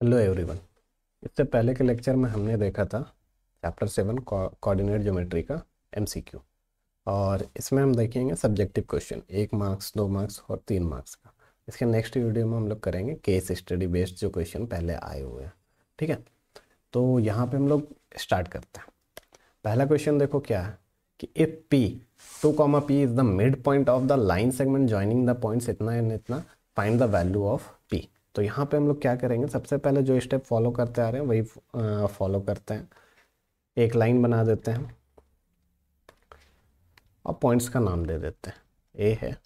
Hello everyone. इससे पहले के लेक्चर में हमने देखा था चैप्टर 7 कोऑर्डिनेट ज्योमेट्री का एमसीक्यू, और इसमें हम देखेंगे सब्जेक्टिव क्वेश्चन 1 मार्क्स, 2 मार्क्स और 3 मार्क्स का। इसके नेक्स्ट वीडियो में हम लोग करेंगे केस स्टडी बेस्ड जो क्वेश्चन पहले आए हुए हैं। ठीक है, तो यहाँ पे हम लोग स्टार्ट करते हैं। पहला क्वेश्चन देखो क्या है कि if P 2, P is the mid point of the line segment joining the points इतना एंड इतना, find the value of P। तो यहाँ पे हम लोग क्या करेंगे, सबसे पहले जो स्टेप फॉलो करते आ रहे हैं वही फॉलो करते हैं। एक लाइन बना देते हैं और पॉइंट्स का नाम दे देते हैं। A है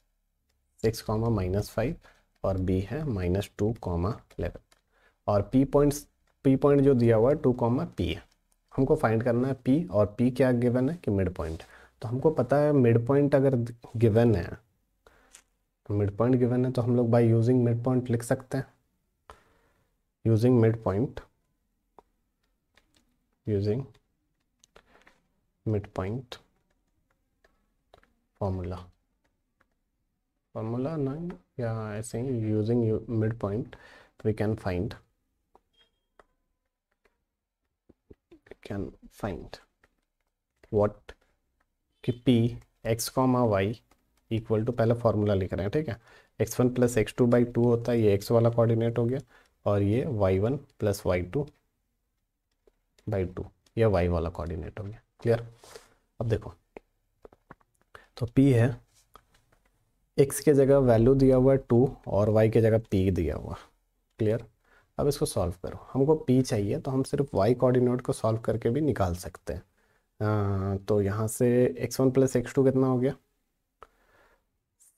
6, और B है -2, -11 और P पॉइंट जो दिया हुआ है 2, P है। हमको फाइंड करना है P, और P क्या गिवन है कि मिड पॉइंट। तो हमको पता है मिड पॉइंट अगर गिवन है, तो हम लोग बाय यूजिंग मिड पॉइंट लिख सकते हैं। यूजिंग मिड पॉइंट फॉर्मूला नहीं, या ऐसे ही using mid point we can find what कि P x, y equal to, पहले फॉर्मूला लिख रहे हैं। ठीक है, x1 + x2/2 होता है, ये x वाला कोऑर्डिनेट हो गया, और ये y1 + y2/2 ये y वाला कोऑर्डिनेट हो गया। क्लियर। अब देखो, तो P है, x के जगह वैल्यू दिया हुआ है 2 और y के जगह P दिया हुआ। क्लियर। अब इसको सॉल्व करो। हमको P चाहिए तो हम सिर्फ y कोऑर्डिनेट को सॉल्व करके भी निकाल सकते हैं। तो यहाँ से x1 + x2 कितना हो गया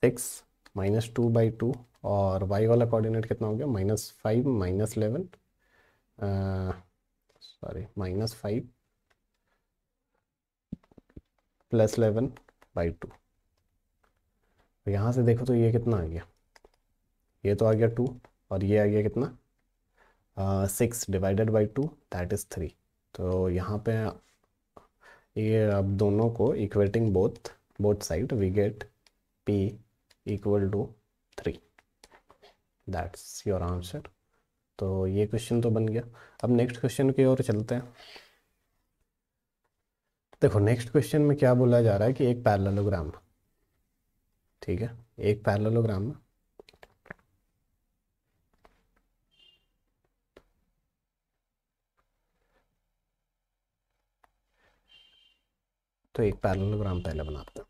6 -2/2, और y वाला कोऑर्डिनेट कितना हो गया -5 -11 -5 + 11/2। तो यहाँ से देखो तो ये कितना आ गया, ये तो आ गया 2, और ये आ गया कितना 6 ÷ 2 दैट इज 3। तो यहाँ पे ये अब दोनों को equating both side we get P = 3। That's your answer. तो ये क्वेश्चन तो बन गया। अब नेक्स्ट क्वेश्चन की ओर चलते हैं। देखो नेक्स्ट क्वेश्चन में क्या बोला जा रहा है कि एक पैरेललोग्राम, ठीक है, एक पैरेललोग्राम में तो एक पैरेललोग्राम पहले बनाते हैं।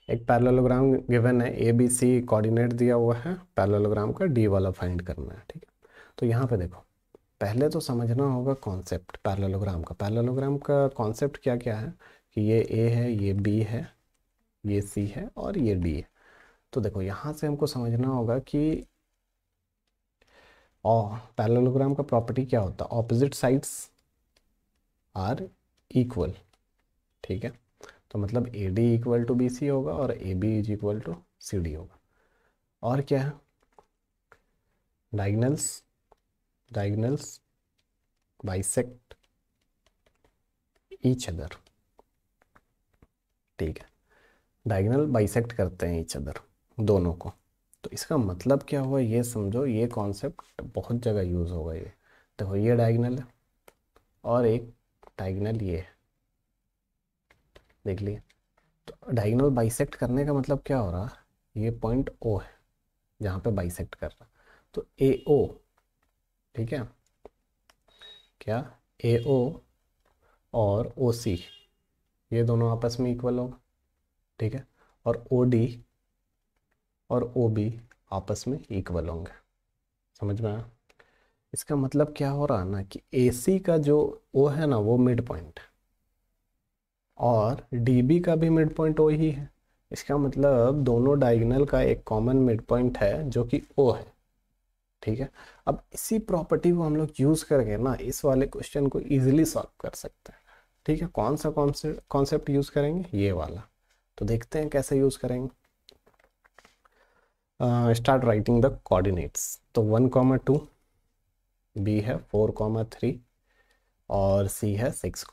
एक पैरेललोग्राम गिवन है, ABC कोऑर्डिनेट दिया हुआ है, पैरेललोग्राम का D वाला फाइंड करना है। ठीक है, तो यहाँ पे देखो, पहले तो समझना होगा कॉन्सेप्ट पैरेललोग्राम का। पैरेललोग्राम का कॉन्सेप्ट क्या क्या है कि ये A है, ये B है, ये C है और ये D है। तो देखो यहाँ से हमको समझना होगा कि पैरेललोग्राम का प्रॉपर्टी क्या होता है, ऑपोजिट साइड्स आर इक्वल। ठीक है, तो मतलब AD = BC होगा और AB = CD होगा। और क्या है, डायगोनल्स बाइसेक्ट ईच अदर। ठीक है, डायगोनल बाइसेक्ट करते हैं ईच अदर, दोनों को। तो इसका मतलब क्या हुआ ये समझो, ये कॉन्सेप्ट बहुत जगह यूज होगा। ये देखो, ये डायगोनल है और एक डायगोनल ये है, देख लिए। तो डायगोनल बाइसेक्ट करने का मतलब क्या हो रहा, ये पॉइंट O है जहाँ पे बाइसेक्ट कर रहा, तो AO, ठीक है, क्या AO और OC ये दोनों आपस में इक्वल होगा। ठीक है, और OD और OB आपस में इक्वल होंगे। समझ में आया। इसका मतलब क्या हो रहा है ना कि AC का जो O है ना वो मिड पॉइंट है, और DB का भी मिड पॉइंट O ही है। इसका मतलब दोनों डायगोनल का एक कॉमन मिड पॉइंट है जो कि O है। ठीक है, अब इसी प्रॉपर्टी को हम लोग यूज करके ना इस वाले क्वेश्चन को इजीली सॉल्व कर सकते हैं। ठीक है, कौन सा कॉन्सेप्ट यूज करेंगे, ये वाला। तो देखते हैं कैसे यूज करेंगे। Start writing the coordinates. तो 1, 2, B है 4, 3 और C है 6,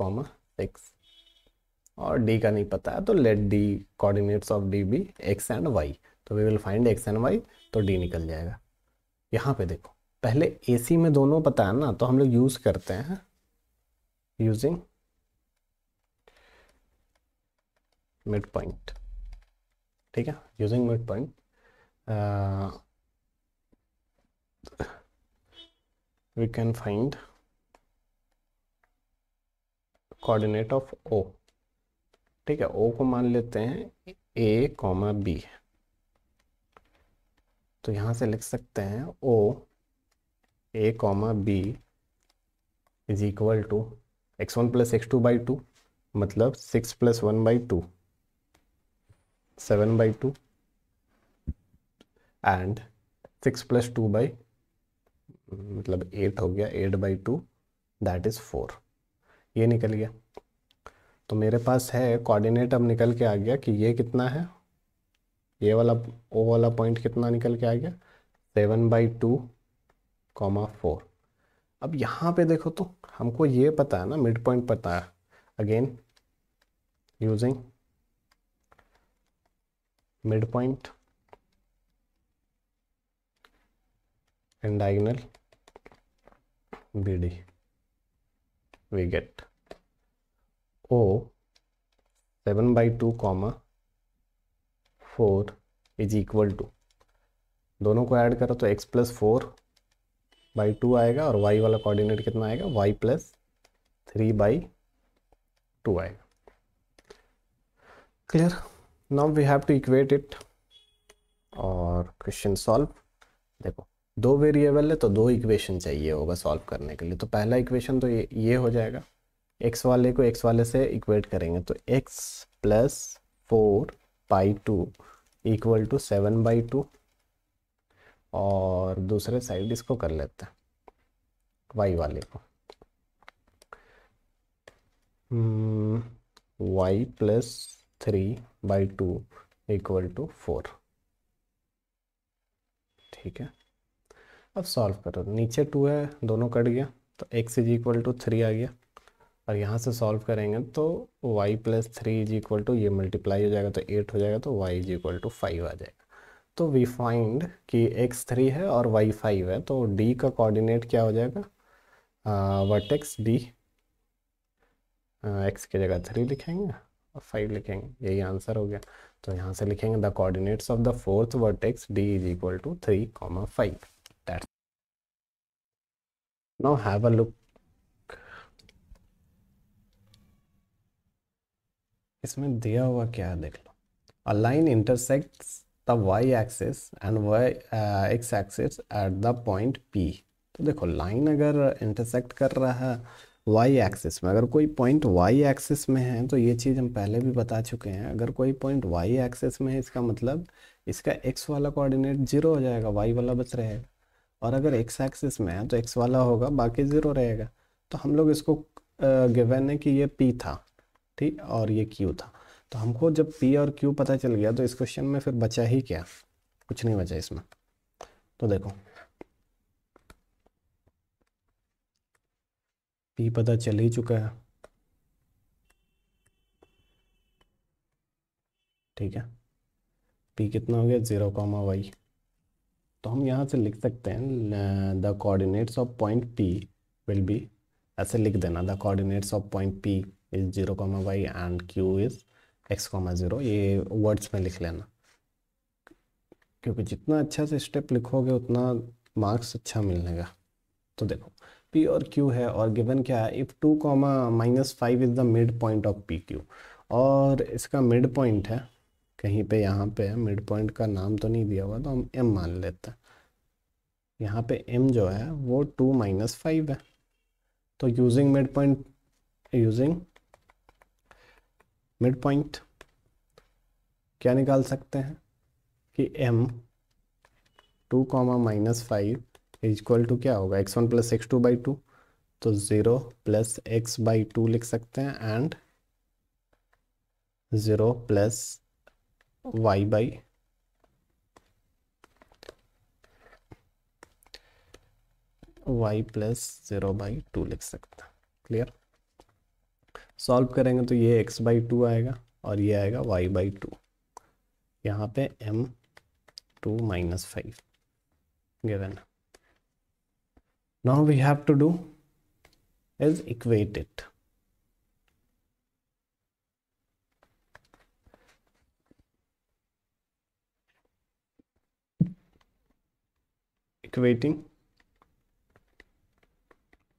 और D का नहीं पता है, तो let D coordinates of D be X and Y। तो we will find X and Y, तो D निकल जाएगा। यहाँ पे देखो, पहले AC में दोनों पता है ना, तो हम लोग यूज करते हैं यूजिंग मिड पॉइंट। ठीक है, using mid point we can find coordinate of O। ठीक है, O को मान लेते हैं A, B। तो यहाँ से लिख सकते हैं O A, B is equal to x1 plus x2/2, मतलब 6 + 1/2 7/2 एंड 6 + 2 मतलब 8 हो गया, 8/2 दैट इज 4। ये निकल गया। तो मेरे पास है कोऑर्डिनेट, अब निकल के आ गया कि ये कितना है, ये वाला O वाला पॉइंट कितना निकल के आ गया 7/2, 4। अब यहाँ पे देखो तो हमको ये पता है ना, मिड पॉइंट पता है। Again using mid point and diagonal BD, we get O 7/2, 4 is equal to, दोनों को ऐड करो तो x + 4/2 आएगा, और y वाला कोऑर्डिनेट कितना आएगा y + 3/2 आएगा। Clear? Now we have to equate it और क्वेश्चन सॉल्व। देखो, 2 वेरिएबल है तो 2 इक्वेशन चाहिए होगा सॉल्व करने के लिए। तो पहला इक्वेशन तो ये हो जाएगा, x वाले को x वाले से इक्वेट करेंगे तो x + 4/2 इक्वल टू 7/2, और दूसरे साइड इसको कर लेते हैं y वाले को, y + 3/2 इक्वल टू 4। ठीक है, अब सॉल्व करो। नीचे 2 है, दोनों कट गया तो x इज इक्वल टू 3 आ गया, और यहाँ से सॉल्व करेंगे तो y + 3 इज इक्वल टू, ये मल्टीप्लाई हो जाएगा तो 8 हो जाएगा, तो y इज इक्वल टू 5 आ जाएगा। तो वी फाइंड कि x 3 है और y 5 है, तो d का कोऑर्डिनेट क्या हो जाएगा, वर्टेक्स D, x की जगह 3 लिखेंगे और 5 लिखेंगे, यही आंसर हो गया। तो यहाँ से लिखेंगे the coordinates of the 4th vertex D is equal to 3, 5। That's. Now have a look, इसमें दिया हुआ क्या है देख लो। A line intersects the y axis and x axis at the point P। तो देखो, लाइन अगर इंटरसेक्ट कर रहा है y एक्सिस में, अगर कोई पॉइंट y एक्सिस में है, तो ये चीज़ हम पहले भी बता चुके हैं, अगर कोई पॉइंट y एक्सिस में है इसका मतलब इसका x वाला कोऑर्डिनेट 0 हो जाएगा, y वाला बच रहेगा। और अगर x एक्सिस में है तो x वाला होगा, बाकी 0 रहेगा। तो हम लोग इसको गिवन है कि ये P था, ठीक, और ये Q था। तो हमको जब P और Q पता चल गया तो इस क्वेश्चन में फिर बचा ही क्या, कुछ नहीं बचा इसमें। तो देखो, P पता चल ही चुका है, ठीक है। P कितना हो गया 0, y। तो हम यहाँ से लिख सकते हैं the coordinates of point P will be, ऐसे लिख देना, the coordinates of point P is 0, y and Q is x, 0। ये वर्ड्स में लिख लेना, क्योंकि जितना अच्छा से स्टेप लिखोगे उतना मार्क्स अच्छा मिलेगा। तो देखो, P और Q है, और गिवन क्या है, if 2, -5 is the mid point of PQ, और इसका मिड पॉइंट है कहीं पे, यहाँ पे है, मिड पॉइंट का नाम तो नहीं दिया हुआ तो हम M मान लेते हैं। यहाँ पे M जो है वो 2 - 5 है। तो यूजिंग मिड पॉइंट क्या निकाल सकते हैं कि M 2, -5 इक्वल टू क्या होगा, x1 + x2/2, तो 0 + x/2 लिख सकते हैं, एंड 0 + y/, y + 0/2 लिख सकते हैं। क्लियर? सॉल्व करेंगे तो ये x/2 आएगा और ये आएगा y/2। यहाँ पे M 2 - 5 गिवन है। Now we have to do is equate it. Equating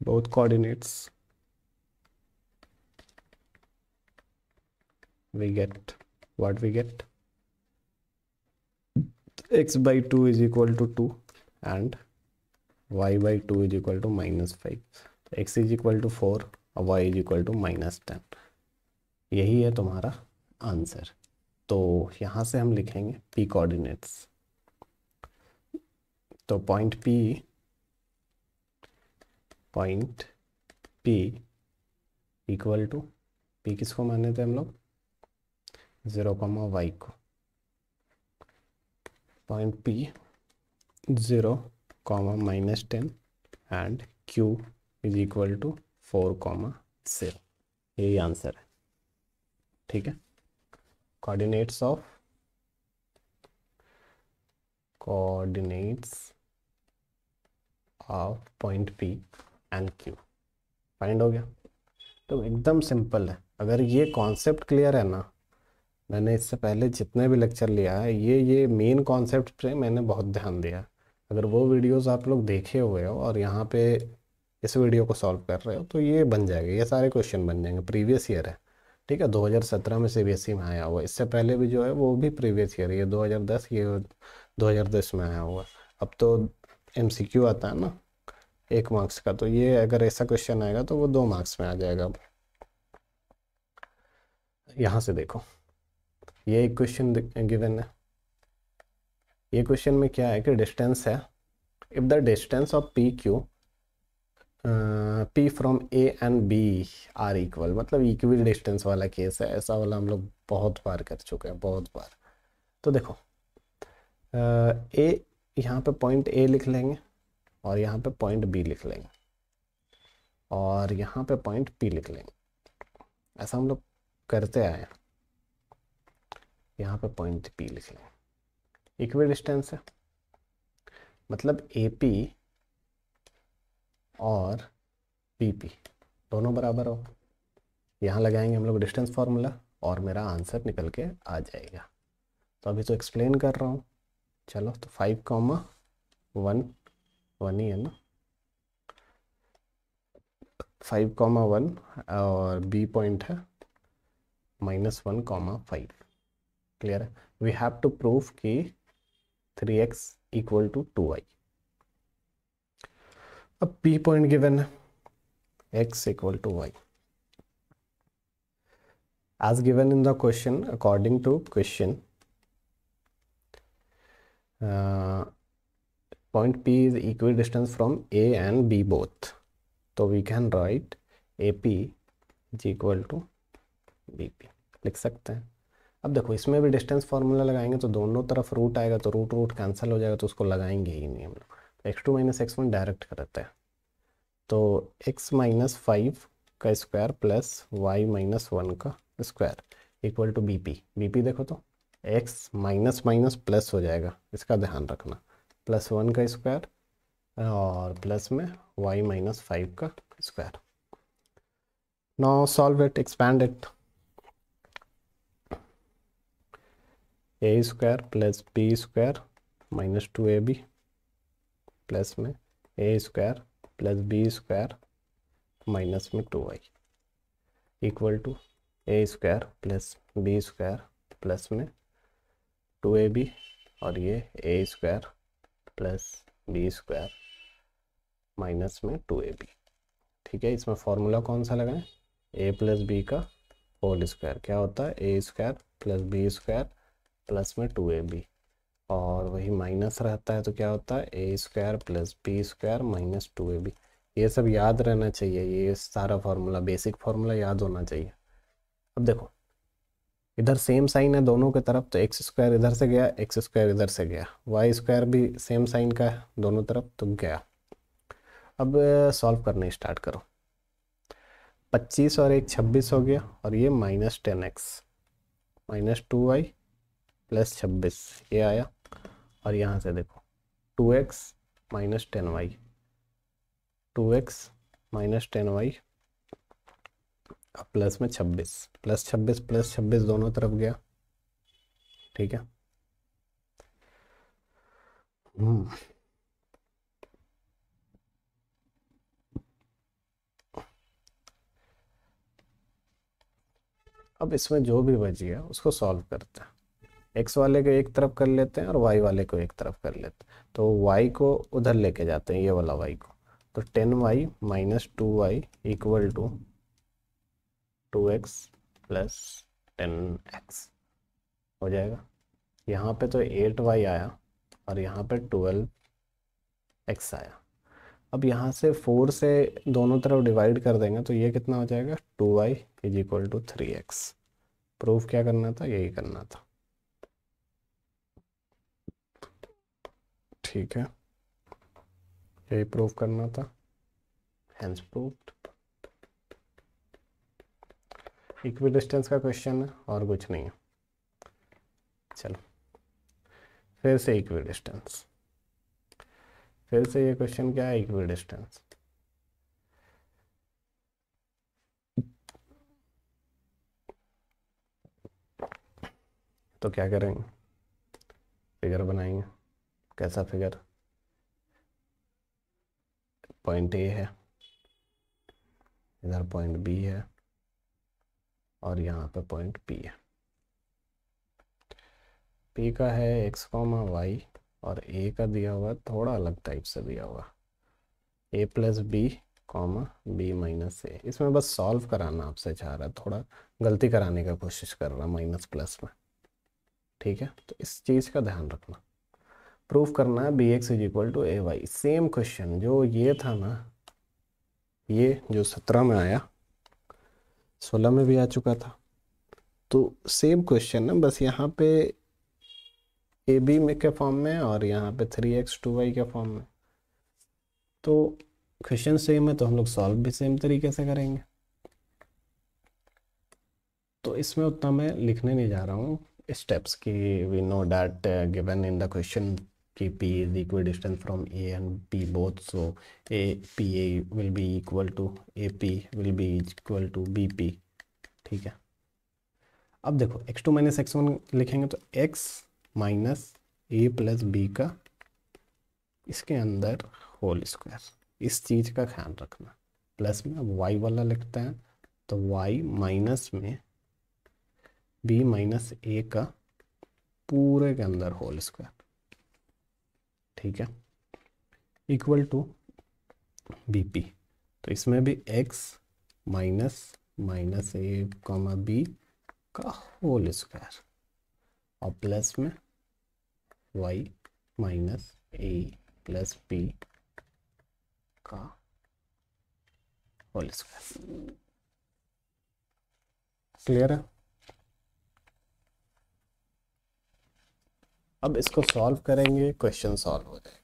both coordinates, we get what we get. X by 2 is equal to 2 and y by 2 is equal to -5. x is equal to 4 और y is equal to -10. यही है तुम्हारा answer. तो यहाँ से हम लिखेंगे p coordinates. तो point P equal to P किसको माने थे हम लोग 0, y को। Point P 0, -10 and Q is equal to 4, 0। यही आंसर है। ठीक है, coordinates of point P and Q find हो गया। तो एकदम सिंपल है। अगर ये कॉन्सेप्ट क्लियर है ना, मैंने इससे पहले जितने भी लेक्चर लिया है ये मेन कॉन्सेप्ट पे मैंने बहुत ध्यान दिया। अगर वो वीडियोस आप लोग देखे हुए हो और यहाँ पे इस वीडियो को सॉल्व कर रहे हो तो ये बन जाएगा, ये सारे क्वेश्चन बन जाएंगे। प्रीवियस ईयर है, ठीक है, 2017 में CBSE में आया हुआ। इससे पहले भी जो है वो भी प्रीवियस ईयर, ये 2010, ये 2010 में आया हुआ। अब तो MCQ आता है ना 1 मार्क्स का, तो ये अगर ऐसा क्वेश्चन आएगा तो वो 2 मार्क्स में आ जाएगा। यहाँ से देखो, ये एक क्वेश्चन गिवन है। ये क्वेश्चन में क्या है कि डिस्टेंस है, if the distance of P from A and B are equal, मतलब इक्वल डिस्टेंस वाला केस है। ऐसा वाला हम लोग बहुत बार कर चुके हैं, बहुत बार। तो देखो A, यहाँ पे पॉइंट A लिख लेंगे और यहाँ पे पॉइंट B लिख लेंगे और यहाँ पे पॉइंट P लिख लेंगे। ऐसा हम लोग करते आए। यहाँ पे पॉइंट P लिख लेंगे। इक्वल डिस्टेंस है, मतलब AP और PP दोनों बराबर हो। यहाँ लगाएंगे हम लोग डिस्टेंस फार्मूला और मेरा आंसर निकल के आ जाएगा। तो अभी तो एक्सप्लेन कर रहा हूँ। चलो, तो 5, 1 ही है ना, 5, 1 और B पॉइंट है -1, 5। क्लियर है। वी हैव टू प्रूव कि 3x इक्वल टू 2y। अब P पॉइंट गिवन है, x equal to y as given in the question. According to question, point P is equidistant from A and B both, so we can write AP is equal to BP, लिख सकते हैं। अब देखो, इसमें भी distance formula लगाएंगे तो दोनों तरफ रूट आएगा, तो रूट कैंसिल हो जाएगा, तो उसको लगाएंगे ही नहीं हम लोग। x2 - x1 डायरेक्ट करते हैं। तो x - 5 का स्क्वायर प्लस y - 1 का स्क्वायर इक्वल टू BP देखो तो x माइनस माइनस प्लस हो जाएगा, इसका ध्यान रखना। +1 का स्क्वायर और प्लस में y - 5 का square. Now solve it, expand it. a square plus b square -2ab plus में a square plus b square minus में 2y equal to a square plus b square plus में 2ab और ये a square plus b square minus में 2ab। ठीक है, इसमें formula कौन सा लगाएं, a प्लस बी का होल स्क्वायर। क्या होता है, a square plus b square plus में 2ab, और वही माइनस रहता है तो क्या होता है, a square plus b square minus 2ab। ये सब याद रहना चाहिए, ये सारा फार्मूला, बेसिक फार्मूला याद होना चाहिए। अब देखो, इधर सेम साइन है दोनों के तरफ, तो एक्स स्क्वायर इधर से गया, एक्स स्क्वायर इधर से गया, वाई स्क्वायर भी सेम साइन का है दोनों तरफ, तो गया। अब सॉल्व करने स्टार्ट करो। 25 और 1 26 हो गया, और ये -10x -2y प्लस 26 ये आया। और यहाँ से देखो 2x - 10y 2x minus 10y अब प्लस में 26, +26 +26 दोनों तरफ गया, ठीक है। हम्म अब इसमें जो भी बच गया उसको सॉल्व करते हैं। एक्स वाले को एक तरफ कर लेते हैं और वाई वाले को एक तरफ कर लेते हैं। तो वाई को उधर लेके जाते हैं, ये वाला वाई को। तो 10y minus 2y equal to 2x plus 10x हो जाएगा। यहाँ पे तो 8y आया और यहाँ पे 12x आया। अब यहाँ से 4 से दोनों तरफ डिवाइड कर देंगे तो ये कितना हो जाएगा, 2y is equal to 3x। Proof क्या करना था, यही करना था, ठीक है, यही प्रूफ करना था, हेंस प्रूव्ड। इक्विडिस्टेंस का क्वेश्चन है और कुछ नहीं है। चलो फिर से इक्विडिस्टेंस, फिर से ये क्वेश्चन क्या है, इक्विडिस्टेंस। तो क्या करेंगे, फिगर बनाएंगे। कैसा फिगर, पॉइंट ए है, इधर पॉइंट बी है और यहाँ पे पॉइंट पी है। पी का है एक्स कॉमा वाई और ए का दिया हुआ थोड़ा अलग टाइप से दिया हुआ, a plus b comma b minus a. इसमें बस सॉल्व कराना आपसे चाह रहा है, थोड़ा गलती कराने का कोशिश कर रहा माइनस प्लस में, ठीक है। तो इस चीज़ का ध्यान रखना। प्रूफ करना है B X is equal to A Y. Same question जो ये था ना, ये जो 17 में आया 16 में भी आ चुका था। तो सेम क्वेश्चन है, बस यहाँ पे ए बी में के फॉर्म में और यहाँ पे 3x 2y के फॉर्म में। तो क्वेश्चन सेम है तो हम लोग सॉल्व भी सेम तरीके से करेंगे। तो इसमें उतना मैं लिखने नहीं जा रहा हूँ स्टेप्स की। We know that given in the question कि P is equidistant from A and B both, so PA will be equal to AP will be equal to BP, ठीक है। अब देखो x2 माइनस x1 लिखेंगे तो x minus ए plus B का इसके अंदर होल स्क्वायर, इस चीज़ का ख्याल रखना। प्लस में अब y वाला लिखते हैं तो y माइनस में b माइनस ए का पूरे के अंदर होल स्क्वायर, ठीक है, इक्वल टू bp। तो इसमें भी x माइनस माइनस ए कॉमा बी का होल स्क्वायर और प्लस में y माइनस ए प्लस बी का होल स्क्वायर। क्लियर है। अब इसको सॉल्व करेंगे, क्वेश्चन सॉल्व हो जाएगा।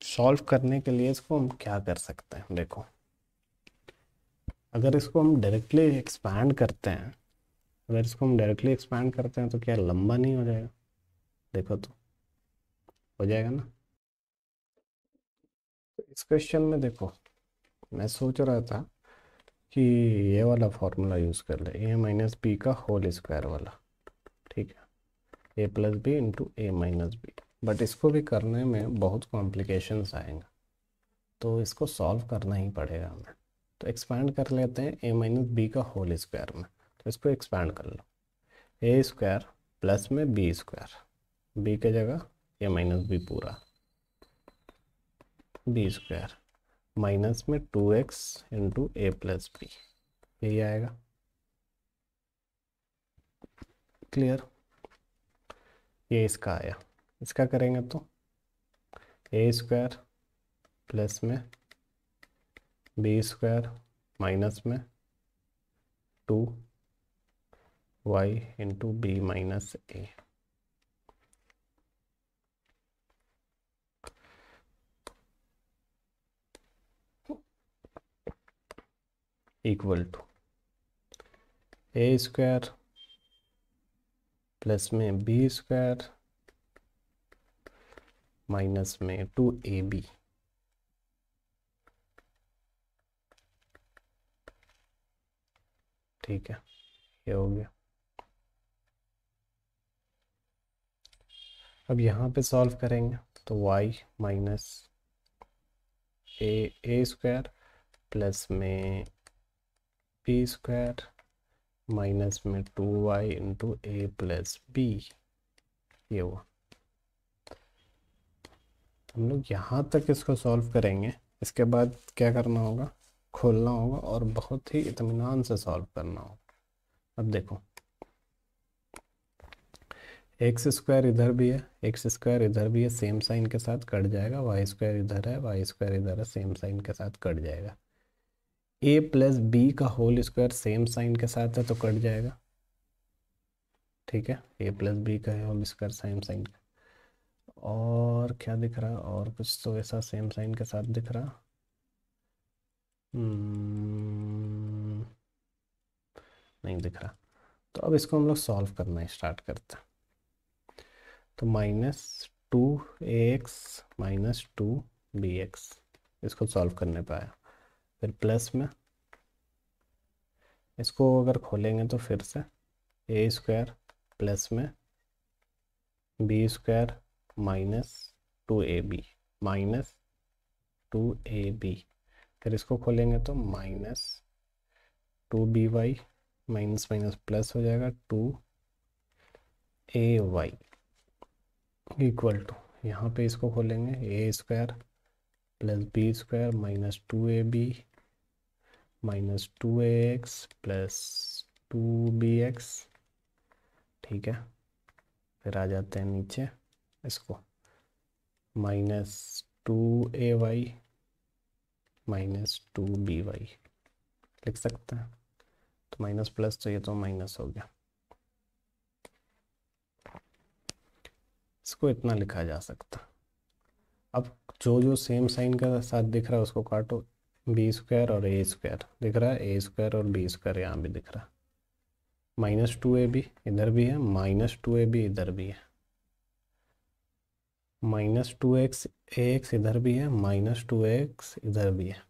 सॉल्व करने के लिए इसको हम क्या कर सकते हैं, देखो अगर इसको हम डायरेक्टली एक्सपैंड करते हैं, अगर इसको हम डायरेक्टली एक्सपैंड करते हैं तो क्या लंबा नहीं हो जाएगा, देखो तो हो जाएगा ना। तो इस क्वेश्चन में देखो मैं सोच रहा था कि ये वाला फॉर्मूला यूज़ कर ले, ए माइनस बी का होल स्क्वायर वाला, ठीक है, a plus b into a minus b. But इसको भी करने में बहुत कॉम्प्लिकेशंस आएंगे तो इसको सॉल्व करना ही पड़ेगा हमें। तो एक्सपैंड कर लेते हैं ए माइनस बी का होल स्क्वायर में। तो इसको एक्सपैंड कर लो, ए स्क्वायर प्लस में बी स्क्वायर, बी के जगह ए माइनस बी पूरा, बी स्क्वायर माइनस में 2x इंटू ए प्लस बी, यही आएगा। क्लियर, ये इसका आया। इसका करेंगे तो ए स्क्वायर प्लस में बी स्क्वायर माइनस में 2y into B minus A equal to A square plus में बी स्क्वायर माइनस में 2ab। ठीक है, ये हो गया। अब यहाँ पे सॉल्व करेंगे तो y माइनस ए स्क्वायर प्लस में बी स्क्वायर माइनस में 2y इंटू ए प्लस बी, ये हुआ। हम लोग यहाँ तक इसको सॉल्व करेंगे, इसके बाद क्या करना होगा, खोलना होगा और बहुत ही इत्मीनान से सॉल्व करना होगा। अब देखो, एक्स स्क्वायर इधर भी है, एक्स स्क्वायर इधर भी है, सेम साइन के साथ कट जाएगा। वाई स्क्वायर इधर है, वाई स्क्वायर इधर है, सेम साइन के साथ कट जाएगा। ए प्लस बी का होल स्क्वायर सेम साइन के साथ है तो कट जाएगा। ठीक है, ए प्लस बी का होल स्क्वायर सेम साइन का। और क्या दिख रहा, और कुछ तो ऐसा सेम साइन के साथ दिख रहा। नहीं दिख रहा। तो अब इसको हम लोग सॉल्व करना स्टार्ट करते हैं। तो -2ax माइनस 2bx, इसको सॉल्व करने पे आया। फिर प्लस में इसको अगर खोलेंगे तो फिर से ए स्क्वायर प्लस में B square minus 2ab, minus 2ab। फिर इसको खोलेंगे तो -2by, माइनस माइनस प्लस हो जाएगा 2ay इक्वल टू, यहाँ पे इसको खोलेंगे a square plus b square minus 2ab minus 2ax plus 2bx। ठीक है, फिर आ जाते हैं नीचे, इसको -2ay माइनस 2by लिख सकते हैं। तो माइनस प्लस तो ये तो माइनस हो गया, इसको इतना लिखा जा सकता। अब जो जो सेम साइन का साथ दिख रहा है उसको काटो, बी स्क्वायर और ए स्क्वायर दिख रहा है, ए स्क्वायर और बी स्क्वायर यहाँ भी दिख रहा है। -2ab इधर भी है, -2ab इधर भी है, -2x ax इधर भी है, -2x इधर भी है,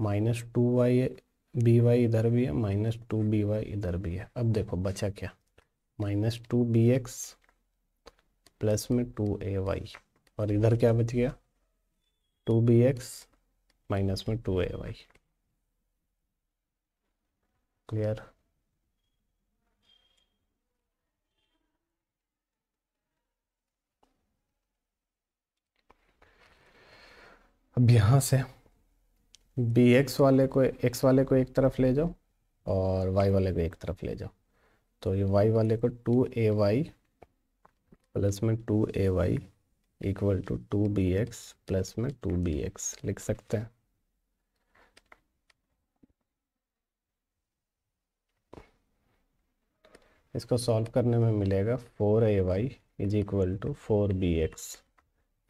-2y by इधर भी है, -2by इधर भी है। अब देखो बचा क्या, -2bx प्लस में 2ay, और इधर क्या बच गया, 2bx माइनस में 2ay। क्लियर। अब यहाँ से bx वाले को, x वाले को एक तरफ ले जाओ और y वाले को एक तरफ ले जाओ। तो ये y वाले को 2ay प्लस में 2ay equal to 2bx plus में 2bx लिख सकते हैं। इसको सॉल्व करने में मिलेगा 4ay is equal to 4bx,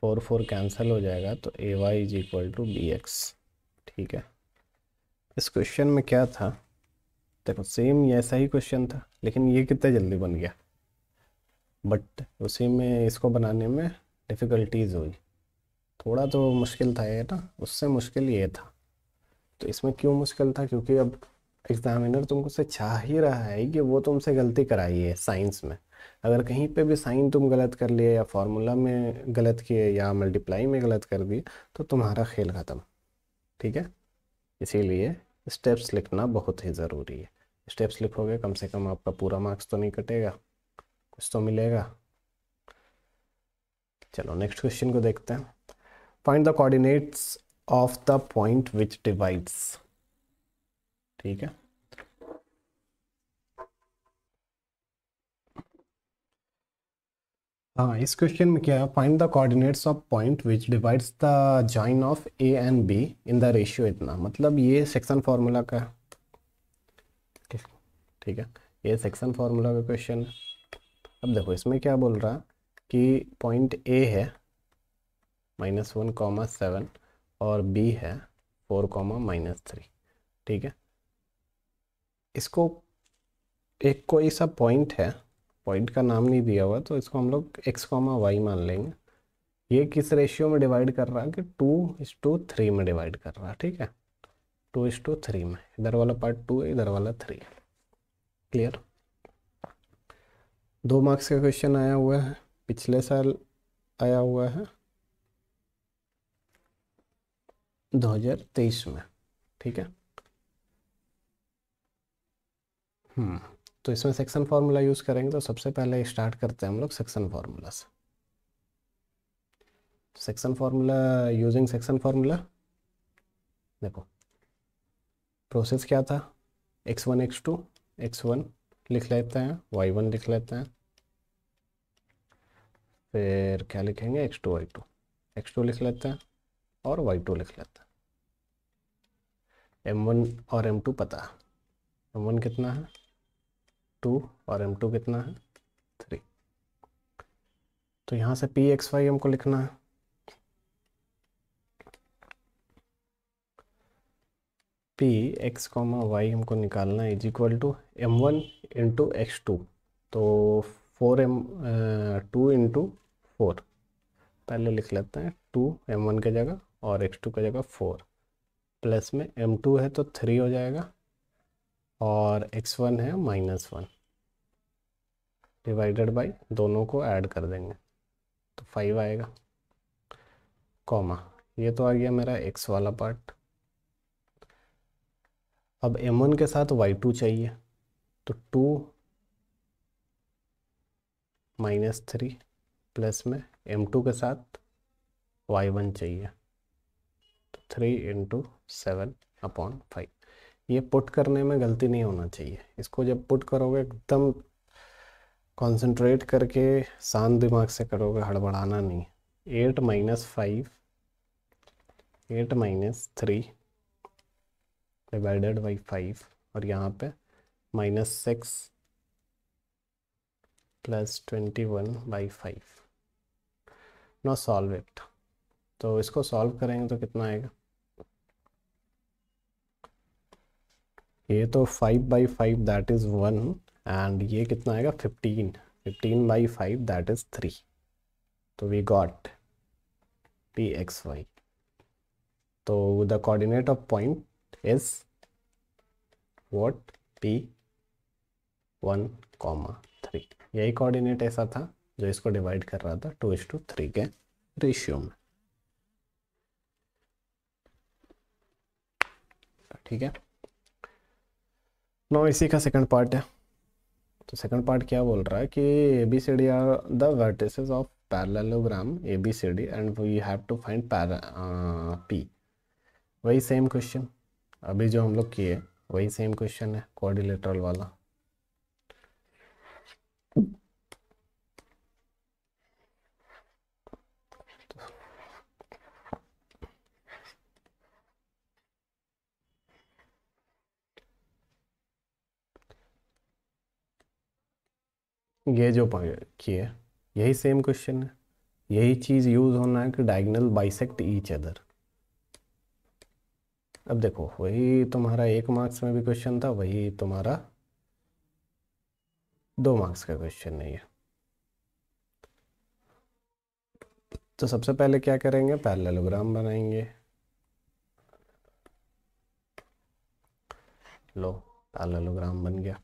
4 4 cancel हो जाएगा तो ay is equal to bx। ठीक है, इस क्वेश्चन में क्या था, देखो सेम ऐसा ही क्वेश्चन था लेकिन ये कितना जल्दी बन गया, बट उसी में इसको बनाने में डिफ़िकल्टीज हुई। थोड़ा तो मुश्किल था ये ना, उससे मुश्किल ये था। तो इसमें क्यों मुश्किल था, क्योंकि अब एग्जामिनर तुमको से चाह ही रहा है कि वो तुमसे गलती कराइए साइंस में। अगर कहीं पे भी साइन तुम गलत कर लिए या फार्मूला में गलत किए या मल्टीप्लाई में गलत कर दिए तो तुम्हारा खेल ख़त्म। ठीक है, इसीलिए स्टेप्स लिखना बहुत ही ज़रूरी है। स्टेप्स लिखोगे कम से कम आपका पूरा मार्क्स तो नहीं कटेगा, कुछ तो मिलेगा। चलो नेक्स्ट क्वेश्चन को देखते हैं। Find the coordinates of the point which divides. ठीक है, हाँ इस क्वेश्चन में क्या है, find the coordinates of point which divides the join of A and be in the ratio इतना। मतलब ये सेक्शन फार्मूला का, ठीक है, ये सेक्शन फार्मूला का क्वेश्चन है। अब देखो इसमें क्या बोल रहा है कि पॉइंट ए है -1,7 और बी है 4,-3। ठीक है, इसको एक कोई सा पॉइंट है, पॉइंट का नाम नहीं दिया हुआ तो इसको हम लोग x, y मान लेंगे। ये किस रेशियो में डिवाइड कर रहा है कि 2:3 में डिवाइड कर रहा है, ठीक है, 2:3 में, इधर वाला पार्ट 2 है, इधर वाला 3। क्लियर। 2 मार्क्स का क्वेश्चन आया हुआ है, पिछले साल आया हुआ है 2023 में, ठीक है। तो इसमें सेक्शन फार्मूला यूज़ करेंगे, तो सबसे पहले स्टार्ट करते हैं हम लोग सेक्शन फार्मूला से। Section formula, using section formula, देखो प्रोसेस क्या था, x1 x2, x1 लिख लेते हैं, y1 लिख लेते हैं, फिर क्या लिखेंगे x2 y2, x2 लिख लेते हैं और y2 लिख लेते हैं। m1 और m2 पता है, m1 कितना है 2 और m2 कितना है 3। तो यहाँ से p x y हमको लिखना है, p x, y हमको निकालना है, is equal to m1 into x2, तो 4m 2 इंटू 4, पहले लिख लेते हैं 2 m1 के जगह और x2 के जगह 4, प्लस में m2 है तो 3 हो जाएगा और x1 है -1, डिवाइडेड बाई दोनों को ऐड कर देंगे तो 5 आएगा, कॉमा ये तो आ गया मेरा x वाला पार्ट। अब m1 के साथ y2 चाहिए, तो 2 -3 प्लस में m2 के साथ y1 चाहिए, तो 3 इंटू 7/5। ये पुट करने में गलती नहीं होना चाहिए, इसको जब पुट करोगे एकदम कंसंट्रेट करके शांत दिमाग से करोगे, हड़बड़ाना नहीं। 8 - 5, 8 - 3 डिवाइडेड बाई 5, और यहाँ पे -6 + 21/5। नो सॉल्व इट, तो इसको सॉल्व करेंगे तो कितना आएगा, ये तो 5/5 दैट इज़ 1, एंड ये कितना आएगा 15, 15/5 दैट इज़ 3। तो वी गॉट pxy, तो the coordinate of point is what, p1, 3। यही कोऑर्डिनेट ऐसा था जो इसको डिवाइड कर रहा था 2:3 के रेशियो में, ठीक है। नौ इसी का सेकंड पार्ट है, तो सेकंड पार्ट क्या बोल रहा है कि ABCD are the vertices of parallelogram ABCD and we have to find P। वही सेम क्वेश्चन अभी जो हम लोग किए, वही सेम क्वेश्चन है क्वाड्रिलेटरल वाला। ये जो किए यही सेम क्वेश्चन है, यही चीज़ यूज़ होना है कि डायगोनल बाइसेक्ट ईच अदर। अब देखो वही तुम्हारा 1 मार्क्स में भी क्वेश्चन था, वही तुम्हारा 2 मार्क्स का क्वेश्चन नहीं है। तो सबसे पहले क्या करेंगे, पैरेललोग्राम बनाएंगे। लो पैरेललोग्राम बन गया,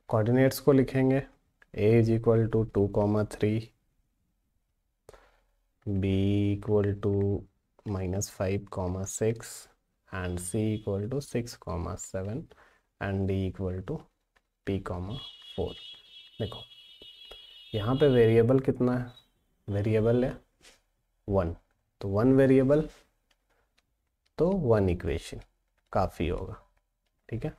कोऑर्डिनेट्स को लिखेंगे, a is equal to 2,3, b equal to -5,6 and c equal to 6,7 and d equal to p,4। देखो यहाँ पे वेरिएबल कितना है, वेरिएबल है 1, तो 1 वेरिएबल तो 1 इक्वेशन काफ़ी होगा, ठीक है।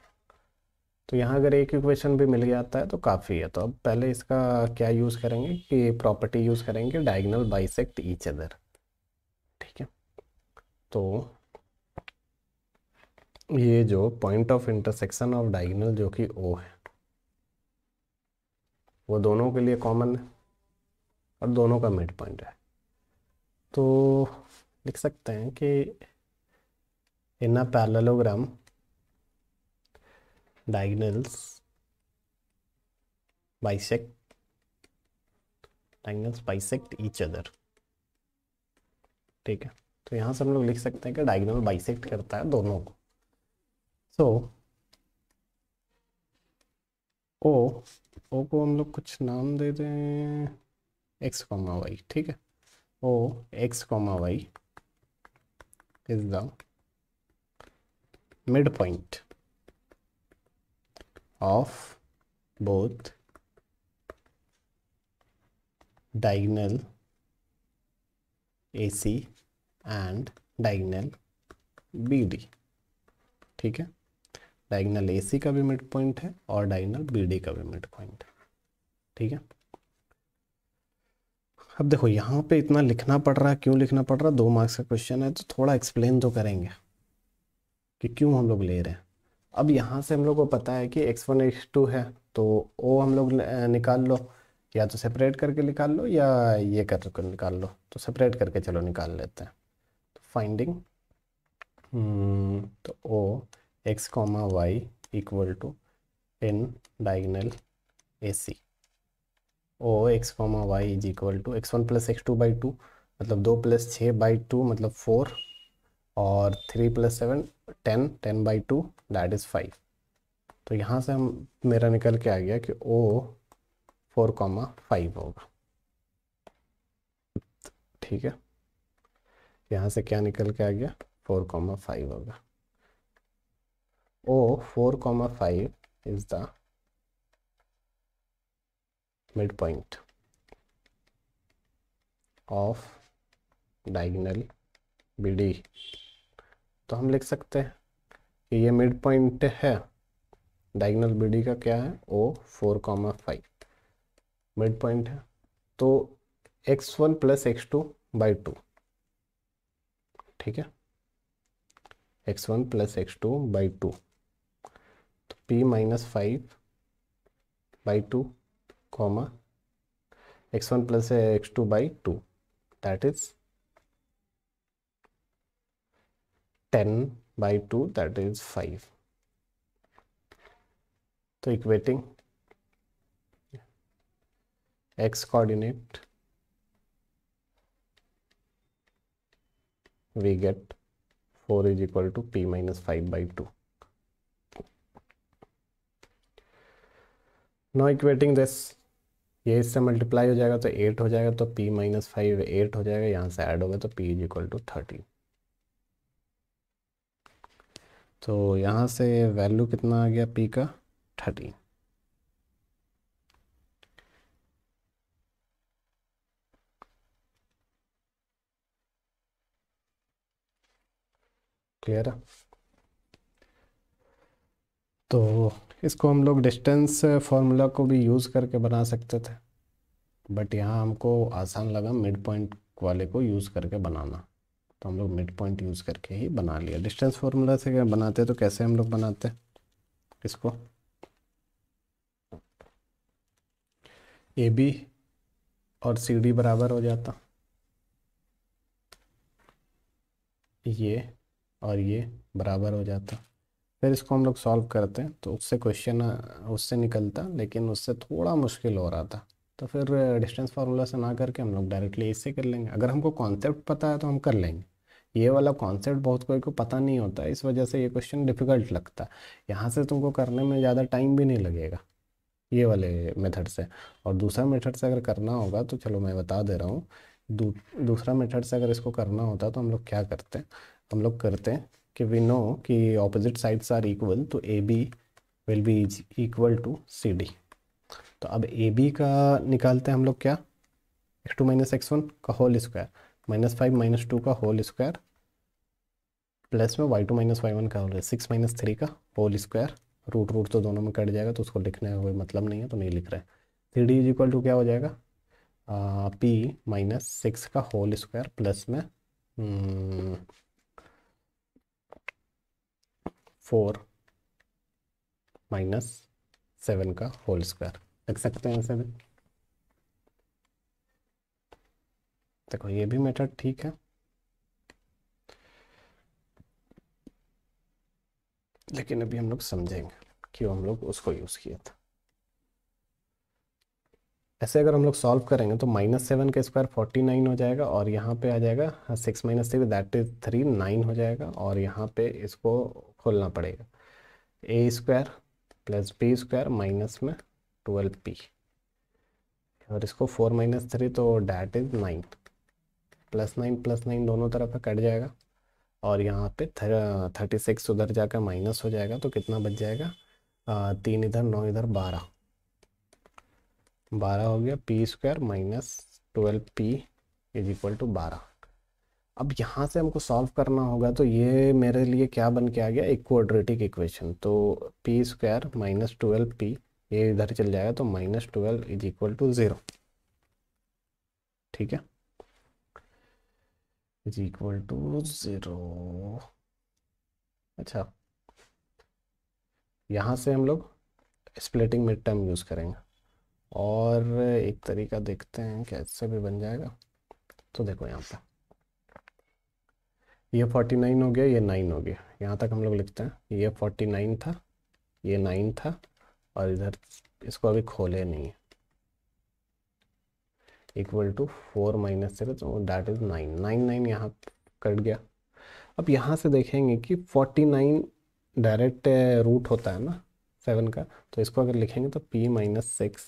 तो यहाँ अगर एक इक्वेशन भी मिल जाता है तो काफ़ी है। तो अब पहले इसका क्या यूज़ करेंगे कि प्रॉपर्टी यूज़ करेंगे डायगोनल बाइसेक्ट ईच अदर, ठीक है। तो ये जो point of intersection of diagonal जो कि O है, वो दोनों के लिए कॉमन है और दोनों का मिड पॉइंट है। तो लिख सकते हैं कि in a parallelogram diagonals bisect diagonals bisect each other, ठीक है। तो यहाँ से हम लोग लिख सकते हैं कि डायगोनल बाइसेक्ट करता है दोनों को। सो ओ ओ को हम लोग कुछ नाम दे दें, एक्स कॉमा वाई, ठीक है। O x comma y is the mid point of both diagonal AC and diagonal BD, ठीक है। डायगोनल AC का भी मिड पॉइंट है और डायगोनल BD का भी मिड पॉइंट है, ठीक है। अब देखो यहाँ पे इतना लिखना पड़ रहा है, क्यों लिखना पड़ रहा है, 2 मार्क्स का क्वेश्चन है तो थोड़ा एक्सप्लेन तो करेंगे कि क्यों हम लोग ले रहे हैं। अब यहाँ से हम लोग को पता है कि x1 x2 है, तो ओ हम लोग निकाल लो, या तो सेपरेट करके निकाल लो या ये कर निकाल लो। तो सेपरेट करके चलो निकाल लेते हैं। तो फाइंडिंग तो O x comma y equal to in diagonal A C, O x comma y is equal to x1 plus x2/2, मतलब 2 + 6/2 मतलब 4, और 3 + 7 10, 10/2 दैट इज़ 5। तो यहाँ से हम मेरा निकल के आ गया कि ओ 4,5 होगा, ठीक है। यहाँ से क्या निकल के आ गया, 4,5 होगा। ओ 4,5 is the mid point of diagonal BD। तो हम लिख सकते हैं कि ये मिड पॉइंट है डायगोनल BD का, क्या है, ओ 4,5 मिड पॉइंट है। तो x1 + x2/2, ठीक है, x1 + x2/2, तो p - 5/2 comma x1 + x2/2 that is 10/2 that is 5। तो equating x coordinate we get 4 is equal to p - 5/2. now equating this, ये इससे मल्टीप्लाई हो जाएगा तो 8 हो जाएगा, तो p - 5 8 हो जाएगा, यहाँ से ऐड होगा तो p is equal to 13। तो यहाँ से वैल्यू कितना आ गया p का, 13। क्लियर है। तो इसको हम लोग डिस्टेंस फार्मूला को भी यूज़ करके बना सकते थे, बट यहाँ हमको आसान लगा मिड पॉइंट वाले को यूज़ करके बनाना, तो हम लोग मिड पॉइंट यूज़ करके ही बना लिया। डिस्टेंस फार्मूला से क्या बनाते तो कैसे हम लोग बनाते इसको, AB और CD बराबर हो जाता, ये और ये बराबर हो जाता। फिर इसको हम लोग सॉल्व करते हैं तो उससे क्वेश्चन उससे निकलता, लेकिन उससे थोड़ा मुश्किल हो रहा था। तो फिर डिस्टेंस फार्मूला से ना करके हम लोग डायरेक्टली इससे कर लेंगे। अगर हमको कॉन्सेप्ट पता है तो हम कर लेंगे, ये वाला कॉन्सेप्ट बहुत कोई को पता नहीं होता है, इस वजह से ये क्वेश्चन डिफ़िकल्ट लगता है। यहाँ से तुमको करने में ज़्यादा टाइम भी नहीं लगेगा ये वाले मेथड से। और दूसरा मेथड से अगर करना होगा तो चलो मैं बता दे रहा हूँ। दूसरा मेथड से अगर इसको करना होता तो हम लोग क्या करते हैं, हम लोग करते हैं कि वी नो कि ऑपोजिट साइड्स आर इक्वल, तो A B will be equal to C D. तो अब ए बी का निकालते हैं हम लोग, क्या, x2 - x1 का होल स्क्वायर -5 - 2 का होल स्क्वायर प्लस में y2 - y1 का होल 6 - 3 का होल स्क्वायर। रूट रूट तो दोनों में कट जाएगा तो उसको लिखने का कोई मतलब नहीं है, तो नहीं लिख रहे हैं। 3D इज इक्वल टू क्या हो जाएगा, p - 6 का होल स्क्वायर प्लस में 4 - 7 का होल स्क्वायर लिख सकते हैं ऐसे भी। देखो ये भी मेथड ठीक है, लेकिन अभी हम लोग समझेंगे क्यों हम लोग उसको यूज़ किया था। ऐसे अगर हम लोग सॉल्व करेंगे तो -7 का स्क्वायर 49 हो जाएगा, और यहाँ पे आ जाएगा 6 - 3 दैट इज 3 9 हो जाएगा, और यहाँ पे इसको खोलना पड़ेगा, a² + b² माइनस में 12p, और इसको 4 - 3 तो डैट इज 9, +9 दोनों तरफ है, कट जाएगा, और यहाँ पे 36 उधर जाकर माइनस हो जाएगा, तो कितना बच जाएगा, 3 इधर 9 इधर 12 हो गया, p² - 12p = 12। अब यहाँ से हमको सॉल्व करना होगा, तो ये मेरे लिए क्या बन के आ गया, एक क्वाड्रेटिक इक्वेशन। तो p² - 12p ये इधर चल जाएगा, तो -12 = 0, ठीक है, =0। अच्छा, यहाँ से हम लोग स्प्लिटिंग मिड टर्म यूज़ करेंगे, और एक तरीका देखते हैं कैसे भी बन जाएगा। तो देखो यहाँ पे ये 49 हो गया, ये 9 हो गया, यहाँ तक हम लोग लिखते हैं ये 49 था, ये 9 था, और इधर इसको अभी खोले नहीं है, = 4 - 0 तो डैट इज 9, 9 यहाँ कट गया। अब यहाँ से देखेंगे कि 49 डायरेक्ट रूट होता है ना 7 का, तो इसको अगर लिखेंगे तो p - 6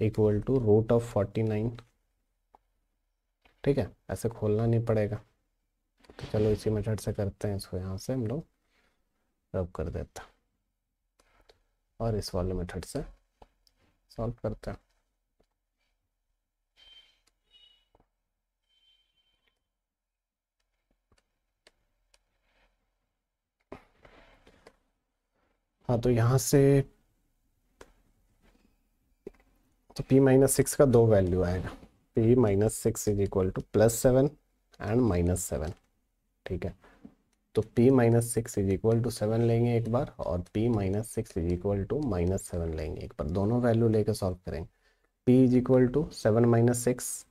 = √49, ठीक है, ऐसे खोलना नहीं पड़ेगा। तो चलो इसी मेथड से करते हैं, इसको यहाँ से हम लोग रब कर देते हैं, और इस वाले मेथड से सॉल्व करते हैं। हाँ, तो यहाँ से तो p - 6 का दो वैल्यू आएगा, p - 6 = +7 एंड -7, ठीक है। तो p - 6 = 7 लेंगे एक बार, और p - 6 = -7 लेंगे एक बार, दोनों वैल्यू लेके सॉल्व करेंगे। p = 7 - 6,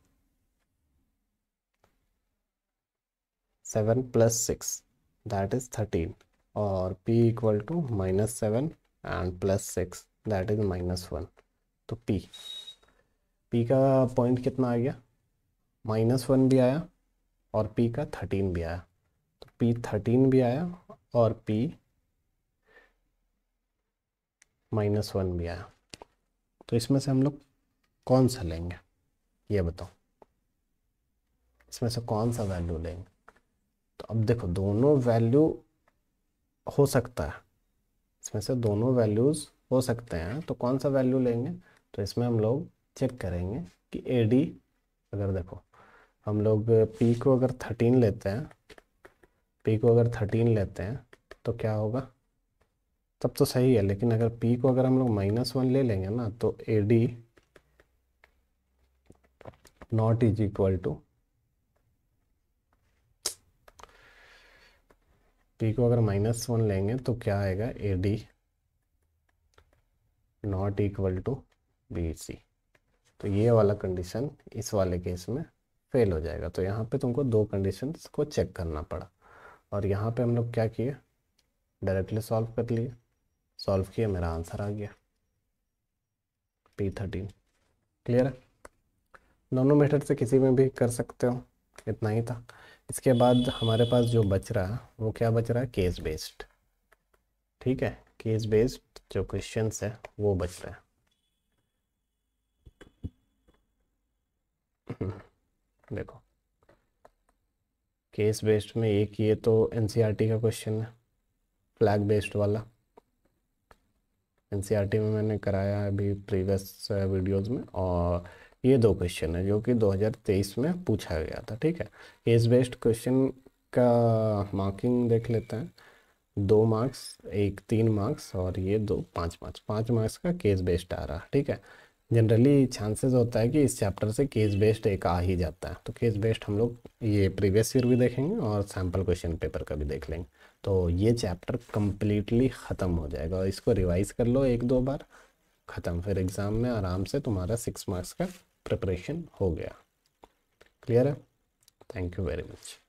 7 + 6 दैट इज 13, और p = -7 एंड +6 दैट इज -1। तो p का पॉइंट कितना आ गया, -1 भी आया, और p का 13 भी आया, तो p 13 भी आया, और p -1 भी आया। तो इसमें से हम लोग कौन सा लेंगे, ये बताओ, इसमें से कौन सा वैल्यू लेंगे। तो अब देखो दोनों वैल्यू हो सकता है, इसमें से दोनों वैल्यूज़ हो सकते हैं, तो कौन सा वैल्यू लेंगे। तो इसमें हम लोग चेक करेंगे कि AD, अगर देखो हम लोग p को अगर 13 लेते हैं, तो क्या होगा, तब तो सही है, लेकिन अगर p को अगर हम लोग -1 ले लेंगे ना, तो AD not is equal to, p को अगर -1 लेंगे तो क्या आएगा, AD not equal to BC। तो ये वाला कंडीशन इस वाले केस में फेल हो जाएगा। तो यहाँ पे तुमको दो कंडीशंस को चेक करना पड़ा, और यहाँ पे हम लोग क्या किए, डायरेक्टली सॉल्व कर लिए, सॉल्व किया, मेरा आंसर आ गया p13। क्लियर है, दोनों मेथड से किसी में भी कर सकते हो, इतना ही था। इसके बाद हमारे पास जो बच रहा है वो क्या बच रहा है, केस बेस्ड, ठीक है, केस बेस्ड जो क्वेश्चंस है वो बच रहा है। देखो केस बेस्ड में एक ये तो NCERT का क्वेश्चन है, फ्लैग बेस्ड वाला, NCERT में मैंने कराया है अभी प्रीवियस वीडियोस में, और ये दो क्वेश्चन है जो कि 2023 में पूछा गया था, ठीक है। केस बेस्ड क्वेश्चन का मार्किंग देख लेते हैं, 2 मार्क्स, एक 3 मार्क्स, और ये दो 5 मार्क्स, 5 मार्क्स का केस बेस्ड आ रहा है, ठीक है। जनरली चांसेस होता है कि इस चैप्टर से केस बेस्ड एक आ ही जाता है, तो केस बेस्ड हम लोग ये प्रीवियस ईयर भी देखेंगे और सैम्पल क्वेश्चन पेपर का भी देख लेंगे। तो ये चैप्टर कम्प्लीटली ख़त्म हो जाएगा, और इसको रिवाइज कर लो 1-2 बार, ख़त्म, फिर एग्ज़ाम में आराम से तुम्हारा 6 मार्क्स का प्रिपरेशन हो गया। क्लियर है, थैंक यू वेरी मच।